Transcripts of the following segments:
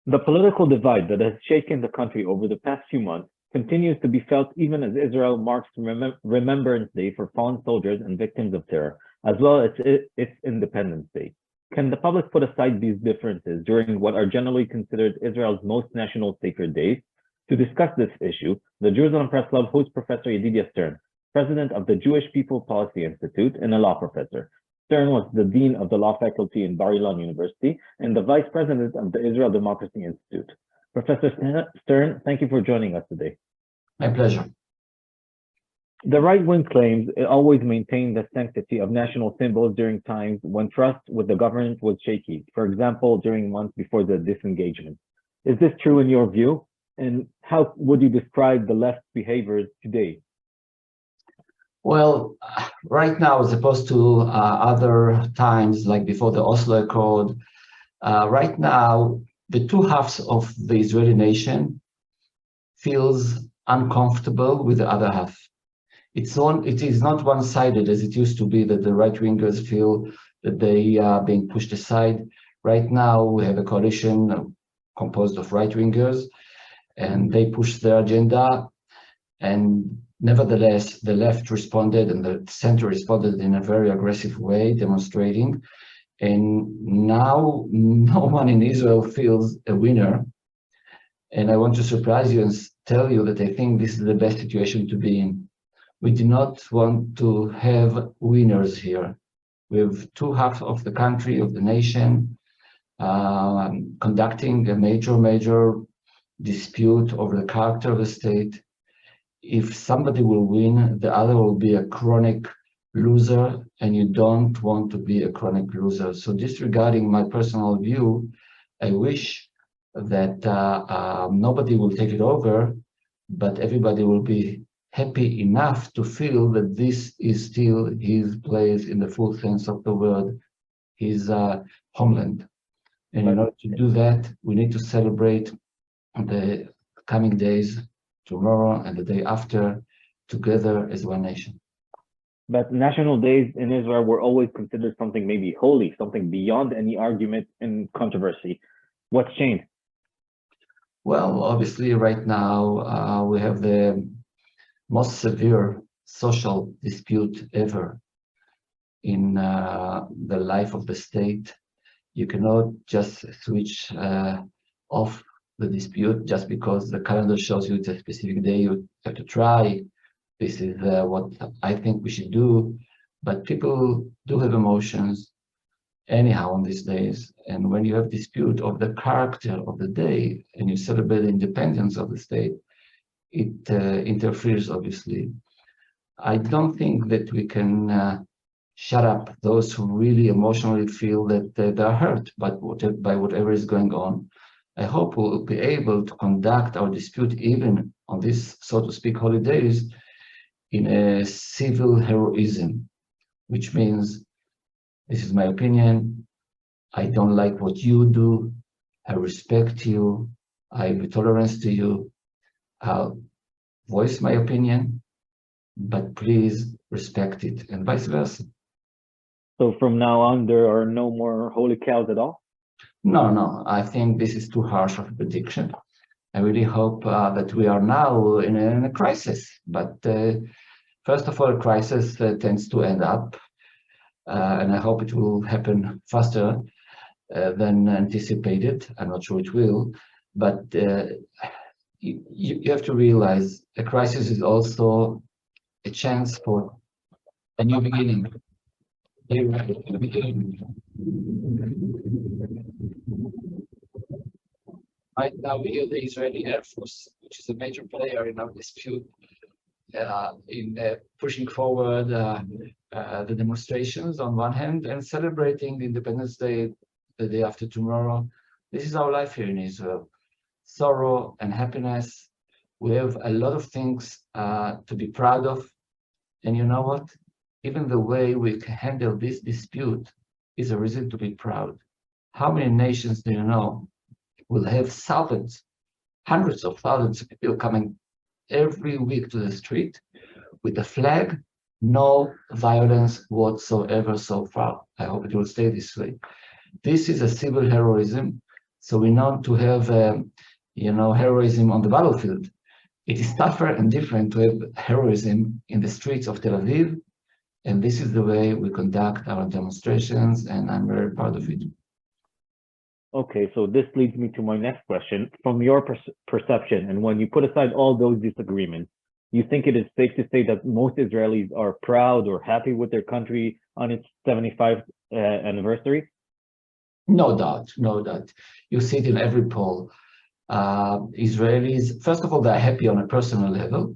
The political divide that has shaken the country over the past few months continues to be felt even as Israel marks Remembrance Day for fallen soldiers and victims of terror, as well as its Independence Day. Can the public put aside these differences during what are generally considered Israel's most national sacred days? To discuss this issue, the Jerusalem Press Club hosts Professor Yedidia Stern, president of the Jewish People Policy Institute and a law professor. Stern was the dean of the law faculty in Bar-Ilan University and the vice president of the Israel Democracy Institute. Professor Stern, thank you for joining us today. My pleasure. The right wing claims it always maintained the sanctity of national symbols during times when trust with the government was shaky, for example, during months before the disengagement. Is this true in your view? And how would you describe the left's behaviors today? Well, right now, as opposed to other times, like before the Oslo Accord, right now, the two halves of the Israeli nation feels uncomfortable with the other half. It is not one-sided as it used to be, that the right-wingers feel that they are being pushed aside. Right now, we have a coalition composed of right-wingers, and they push their agenda. And nevertheless, the left responded and the center responded in a very aggressive way, demonstrating. And now no one in Israel feels a winner. And I want to surprise you and tell you that I think this is the best situation to be in. We do not want to have winners here. We have two halves of the country, of the nation, conducting a major dispute over the character of the state. If somebody will win, the other will be a chronic loser, and you don't want to be a chronic loser. So disregarding my personal view, I wish that nobody will take it over, but everybody will be happy enough to feel that this is still his place in the full sense of the word, his homeland. And in order to do that, we need to celebrate the coming days, tomorrow and the day after, together as one nation. But national days in Israel were always considered something maybe holy, something beyond any argument and controversy. What's changed? Well, obviously, right now, we have the most severe social dispute ever in the life of the state. You cannot just switch off the dispute just because the calendar shows you it's a specific day. You have to try. This is what I think we should do. But people do have emotions anyhow on these days. And when you have dispute of the character of the day and you celebrate the independence of the state, it interferes, obviously. I don't think that we can shut up those who really emotionally feel that they're hurt by whatever is going on. I hope we'll be able to conduct our dispute even on these, so to speak, holidays in a civil heroism, which means, this is my opinion, I don't like what you do, I respect you, I have tolerance to you, I'll voice my opinion, but please respect it, and vice versa. So from now on, there are no more holy cows at all? No, I think this is too harsh of a prediction. I really hope that we are now in a crisis, but first of all, a crisis tends to end up, and I hope it will happen faster than anticipated. I'm not sure it will, but you have to realize a crisis is also a chance for a new beginning. Right now, we hear the Israeli Air Force, which is a major player in our dispute, in pushing forward the demonstrations on one hand and celebrating Independence Day the day after tomorrow. This is our life here in Israel. Sorrow and happiness. We have a lot of things to be proud of. And you know what? Even the way we handle this dispute is a reason to be proud. How many nations do you know will have thousands, hundreds of thousands of people coming every week to the street with a flag, no violence whatsoever so far. I hope it will stay this way. This is a civil heroism, So we know to have, heroism on the battlefield. It is tougher and different to have heroism in the streets of Tel Aviv, and this is the way we conduct our demonstrations, and I'm very proud of it. Okay, so this leads me to my next question. From your perception, and when you put aside all those disagreements, you think it is safe to say that most Israelis are proud or happy with their country on its 75th anniversary? No doubt, no doubt. You see it in every poll. Israelis, first of all, they're happy on a personal level.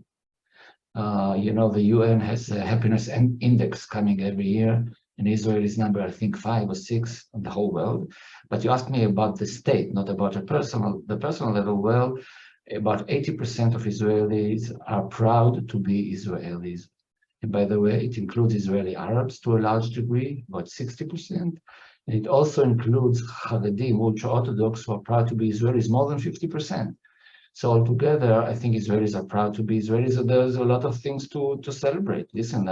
The UN has a happiness index coming every year, and Israel is number, I think, 5 or 6 on the whole world. But you asked me about the state, not about the personal level. Well, about 80% of Israelis are proud to be Israelis. And by the way, it includes Israeli Arabs to a large degree, about 60%. And it also includes Haredim, ultra-Orthodox, who are proud to be Israelis, more than 50%. So altogether, I think Israelis are proud to be Israelis. So there's a lot of things to celebrate. Listen,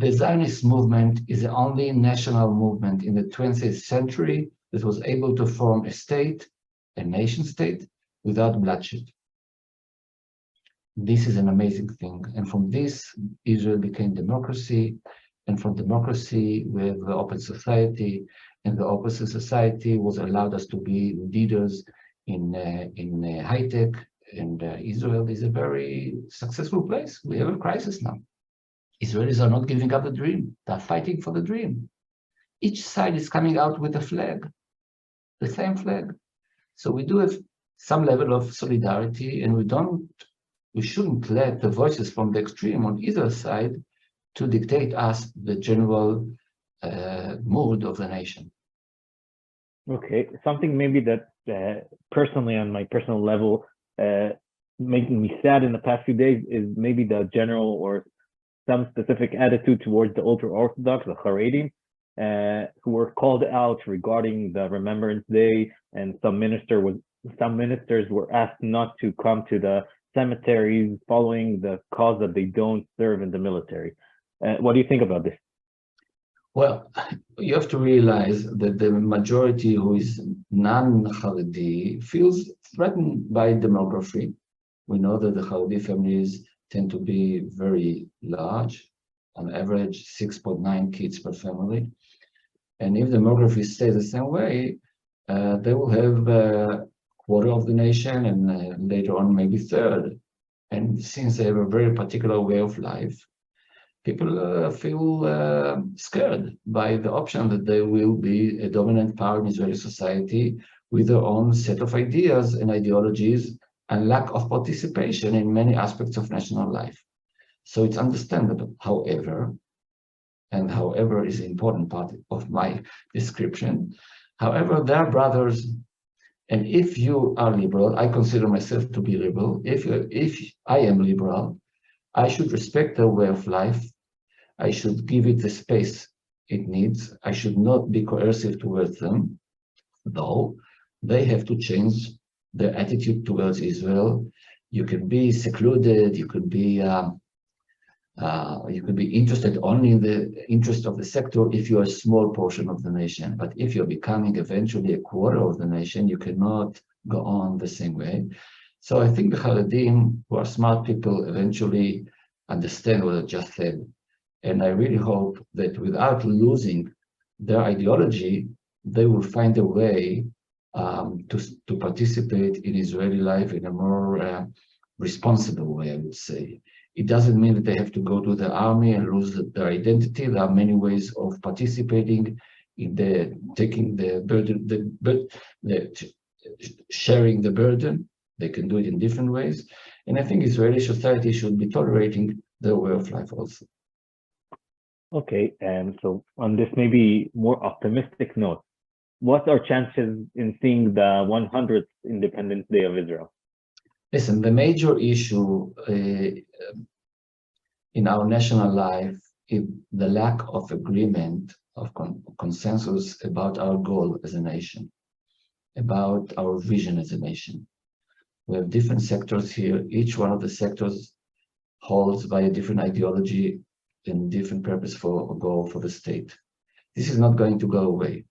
the Zionist movement is the only national movement in the 20th century that was able to form a state, a nation state, without bloodshed. This is an amazing thing. And from this, Israel became democracy. And from democracy, we have the open society. And the open society was allowed us to be leaders in high tech. And Israel is a very successful place. We have a crisis now. Israelis are not giving up the dream. They're fighting for the dream. Each side is coming out with a flag, the same flag. So we do have some level of solidarity, and we shouldn't let the voices from the extreme on either side to dictate us the general mood of the nation. Okay, something maybe that personally, on my personal level, making me sad in the past few days is maybe the general or some specific attitude towards the ultra-Orthodox, the Haredim, who were called out regarding the Remembrance Day, and some ministers were asked not to come to the cemeteries following the cause that they don't serve in the military. What do you think about this? Well, you have to realize that the majority who is non-Haredi feels threatened by demography. We know that the Haredi families tend to be very large, on average 6.9 kids per family. And if demography stays the same way, they will have a quarter of the nation and later on maybe third. And since they have a very particular way of life, people feel scared by the option that they will be a dominant power in Israeli society with their own set of ideas and ideologies and lack of participation in many aspects of national life. So it's understandable. However is an important part of my description. However, they are brothers. And if you are liberal, I consider myself to be liberal. If I am liberal, I should respect their way of life. I should give it the space it needs. I should not be coercive towards them, though they have to change their attitude towards Israel. You can be secluded. You could be interested only in the interest of the sector if you are a small portion of the nation. But if you're becoming eventually a quarter of the nation, you cannot go on the same way. So I think the Haredim, who are smart people, eventually understand what I just said. And I really hope that without losing their ideology, they will find a way to participate in Israeli life in a more responsible way, I would say. It doesn't mean that they have to go to the army and lose their identity. There are many ways of participating in taking the burden, sharing the burden. They can do it in different ways. And I think Israeli society should be tolerating their way of life also. Okay, and so on this maybe more optimistic note, what are chances in seeing the 100th Independence Day of Israel? Listen, the major issue in our national life is the lack of agreement, of consensus about our goal as a nation, about our vision as a nation. We have different sectors here. Each one of the sectors holds by a different ideology and different purpose for a goal for the state. This is not going to go away.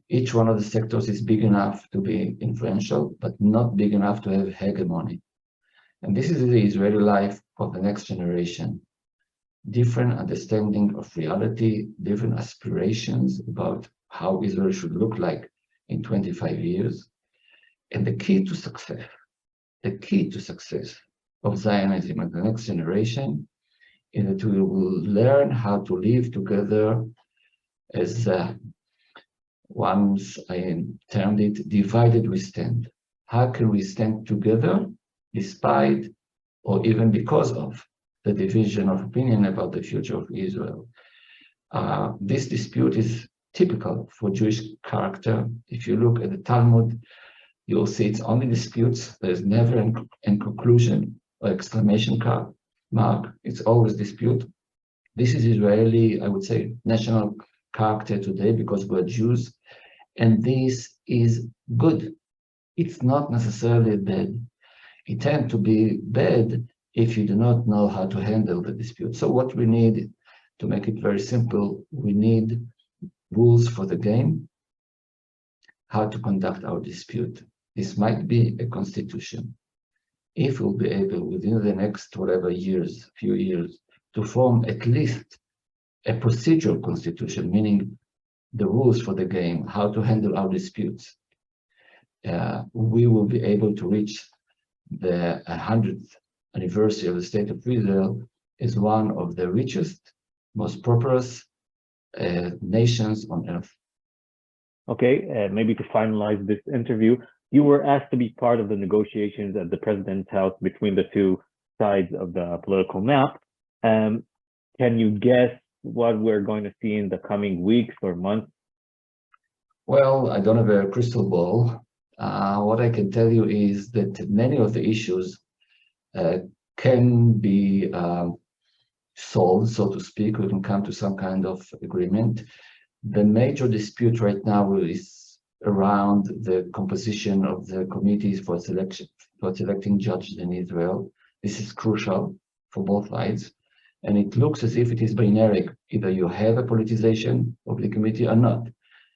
Each one of the sectors is big enough to be influential, but not big enough to have hegemony. And this is the Israeli life of the next generation. Different understanding of reality, different aspirations about how Israel should look like in 25 years. And the key to success of Zionism and the next generation is that we will learn how to live together as once I termed it, divided we stand. How can we stand together despite or even because of the division of opinion about the future of Israel? This dispute is typical for Jewish character. If you look at the Talmud, you'll see it's only disputes. There's never an conclusion or exclamation mark. It's always dispute. This is Israeli, I would say, national character today because we're Jews, and this is good. It's not necessarily bad. It tends to be bad if you do not know how to handle the dispute. So what we need, to make it very simple, we need rules for the game, how to conduct our dispute. This might be a constitution. If we'll be able, within the next few years, to form at least a procedural constitution, meaning the rules for the game, how to handle our disputes, we will be able to reach the 100th anniversary of the State of Israel as one of the richest, most prosperous nations on earth. Okay, maybe to finalize this interview, you were asked to be part of the negotiations at the president's house between the two sides of the political map. Can you guess what we're going to see in the coming weeks or months? Well, I don't have a crystal ball. What I can tell you is that many of the issues can be solved, so to speak. We can come to some kind of agreement. The major dispute right now is around the composition of the committees for selecting judges in Israel. This is crucial for both sides. And it looks as if it is binary. Either you have a politicization of the committee or not.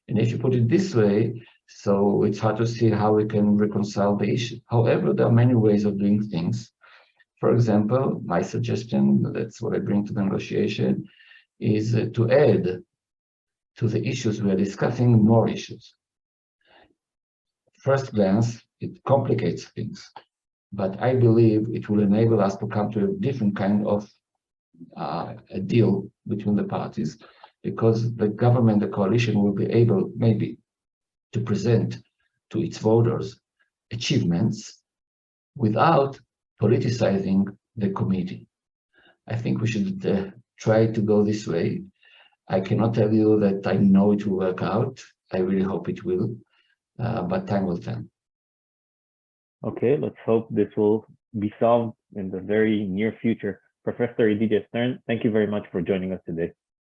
And if you put it this way, so it's hard to see how we can reconcile the issue. However, there are many ways of doing things. For example, my suggestion, that's what I bring to the negotiation, is to add to the issues we are discussing more issues. First glance, it complicates things, but I believe it will enable us to come to a different kind of a deal between the parties, because the government, the coalition, will be able maybe to present to its voters achievements without politicizing the committee. I think we should try to go this way. I cannot tell you that I know it will work out. I really hope it will, but time will tell. Okay, let's hope this will be solved in the very near future. Professor Yedidia Stern, thank you very much for joining us today.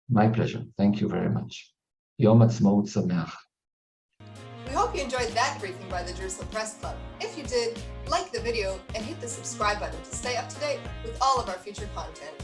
My pleasure. Thank you very much. Yom Ha'atzmaut Sameach. We hope you enjoyed that briefing by the Judicial Press Club. If you did, like the video and hit the subscribe button to stay up to date with all of our future content.